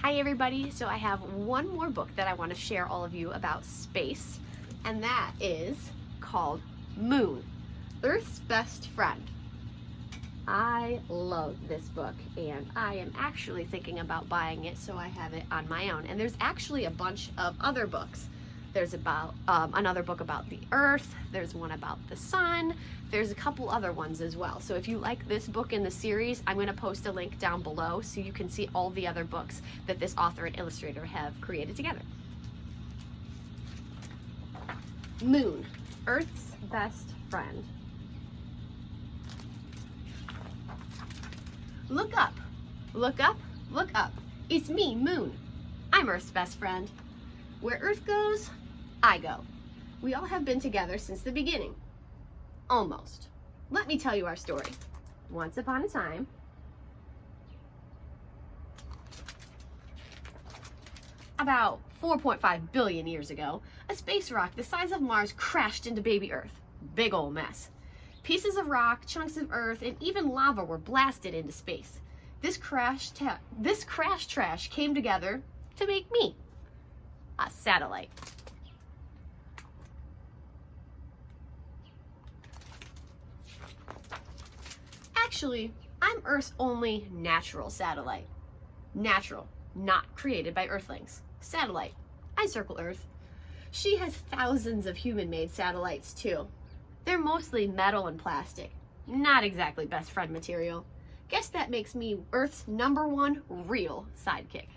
Hi everybody, so I have one more book that I want to share all of you about space, and that is called Moon, Earth's Best Friend. I love this book and I am actually thinking about buying it so I have it on my own. And there's actually a bunch of other books. There's about another book about the Earth, there's one about the sun, there's a couple other ones as well. So if you like this book in the series, I'm going to post a link down below so you can see all the other books that this author and illustrator have created together. Moon, Earth's Best Friend. Look up, look up, look up. It's me, Moon. I'm Earth's best friend. Where Earth goes, I go. We all have been together since the beginning. Almost. Let me tell you our story. Once upon a time, about 4.5 billion years ago, a space rock the size of Mars crashed into baby Earth. Big ol' mess. Pieces of rock, chunks of earth, and even lava were blasted into space. This crash trash came together to make me, a satellite. Actually, I'm Earth's only natural satellite. Natural, not created by Earthlings. Satellite. I circle Earth. She has thousands of human-made satellites too. They're mostly metal and plastic. Not exactly best friend material. Guess that makes me Earth's #1 real sidekick.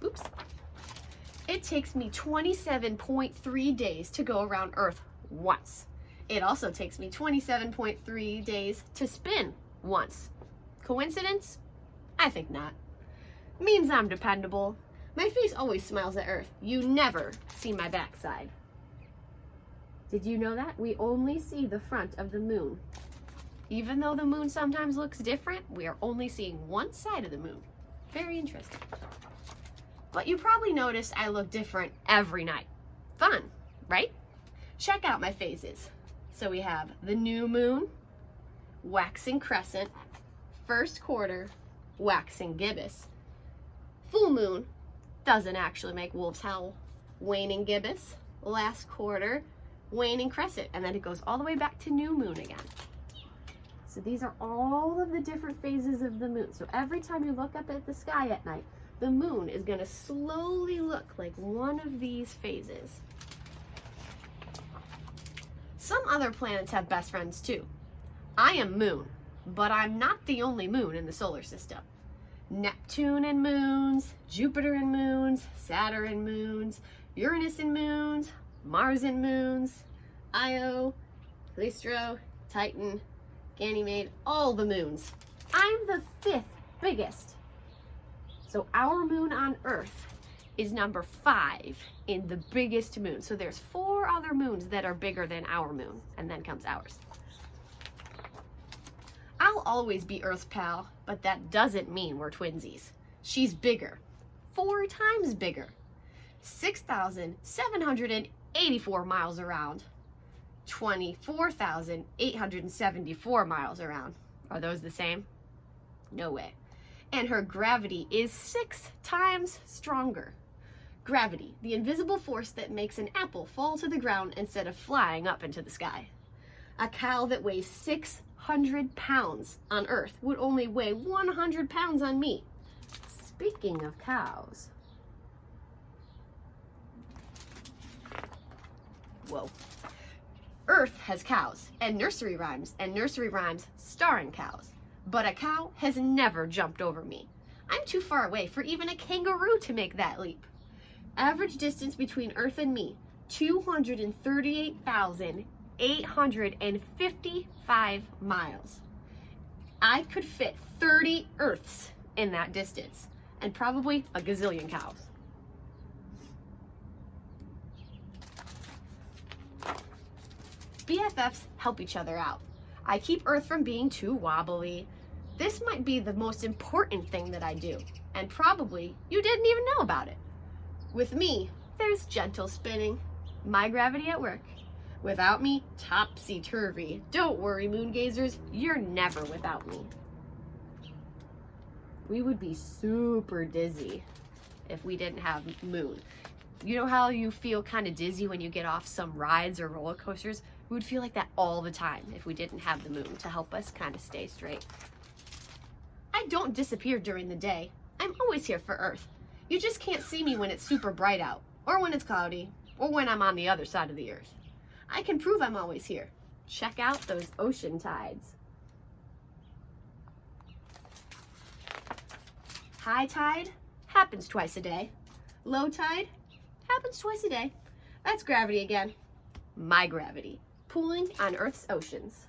Oops. It takes me 27.3 days to go around Earth once. It also takes me 27.3 days to spin once. Coincidence? I think not. Means I'm dependable. My face always smiles at Earth. You never see my backside. Did you know that? We only see the front of the moon. Even though the moon sometimes looks different, we are only seeing one side of the moon. Very interesting. But you probably noticed I look different every night. Fun, right? Check out my phases. So we have the new moon, waxing crescent, first quarter, waxing gibbous, full moon, doesn't actually make wolves howl, waning gibbous, last quarter, waning crescent, and then it goes all the way back to new moon again. So these are all of the different phases of the moon. So every time you look up at the sky at night, the moon is going to slowly look like one of these phases. Some other planets have best friends too. I am Moon, but I'm not the only moon in the solar system. Neptune and moons, Jupiter and moons, Saturn and moons, Uranus and moons, Mars and moons, Io, Callisto, Titan, Ganymede, all the moons. I'm the 5th biggest. So our moon on Earth is #5 in the biggest moon. So there's 4 other moons that are bigger than our moon, and then comes ours. I'll always be Earth's pal, but that doesn't mean we're twinsies. She's bigger, 4 times bigger, 6,784 miles around, 24,874 miles around. Are those the same? No way. And her gravity is 6 times stronger. Gravity, the invisible force that makes an apple fall to the ground instead of flying up into the sky. A cow that weighs 600 pounds on Earth would only weigh 100 pounds on me. Speaking of cows. Whoa. Earth has cows and nursery rhymes starring cows. But a cow has never jumped over me. I'm too far away for even a kangaroo to make that leap. Average distance between Earth and me, 238,855 miles. I could fit 30 Earths in that distance, and probably a gazillion cows. BFFs help each other out. I keep Earth from being too wobbly. This might be the most important thing that I do, and probably you didn't even know about it. With me, there's gentle spinning, my gravity at work, Without me, topsy-turvy. Don't worry, moon gazers, you're never without me. We would be super dizzy if we didn't have moon. You know how you feel kind of dizzy when you get off some rides or roller coasters? We would feel like that all the time if we didn't have the moon to help us kind of stay straight. I don't disappear during the day. I'm always here for Earth. You just can't see me when it's super bright out, or when it's cloudy, or when I'm on the other side of the Earth. I can prove I'm always here. Check out those ocean tides. High tide happens twice a day. Low tide happens twice a day. That's gravity again. My gravity, pooling on Earth's oceans.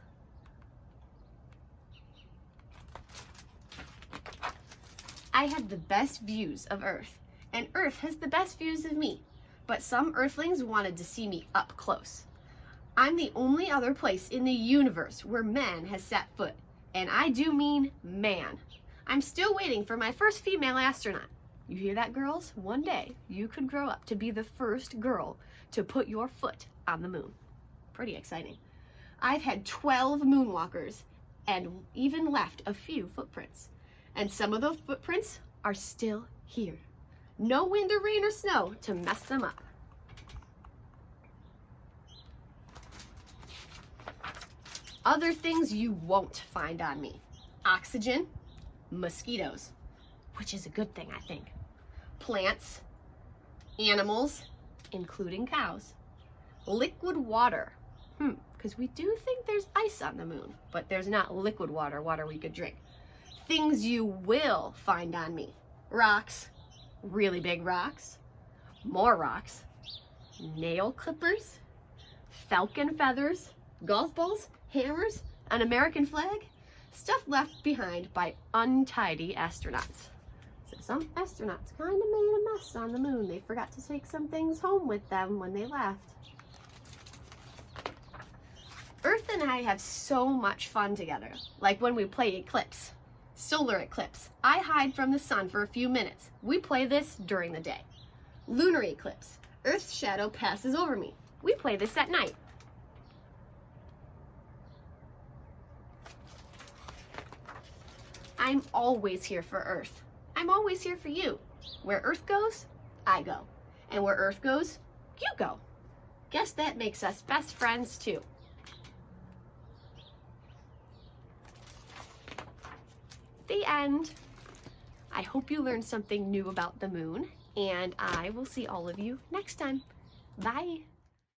I have the best views of Earth, and Earth has the best views of me, but some Earthlings wanted to see me up close. I'm the only other place in the universe where man has set foot, and I do mean man. I'm still waiting for my first female astronaut. You hear that, girls? One day you could grow up to be the first girl to put your foot on the moon. Pretty exciting. I've had 12 moonwalkers and even left a few footprints. And some of those footprints are still here. No wind or rain or snow to mess them up. Other things you won't find on me. Oxygen, mosquitoes, which is a good thing, I think. Plants, animals, including cows. Liquid water, because we do think there's ice on the moon, but there's not liquid water, water we could drink. Things you will find on me. Rocks, really big rocks, more rocks, nail clippers, falcon feathers, golf balls, hammers, an American flag, stuff left behind by untidy astronauts. So some astronauts kind of made a mess on the moon. They forgot to take some things home with them when they left. Earth and I have so much fun together, like when we play Eclipse. Solar eclipse. I hide from the sun for a few minutes. We play this during the day. Lunar eclipse. Earth's shadow passes over me. We play this at night. I'm always here for Earth. I'm always here for you. Where Earth goes, I go. And where Earth goes, you go. Guess that makes us best friends too. The end. I hope you learned something new about the moon, and I will see all of you next time. Bye.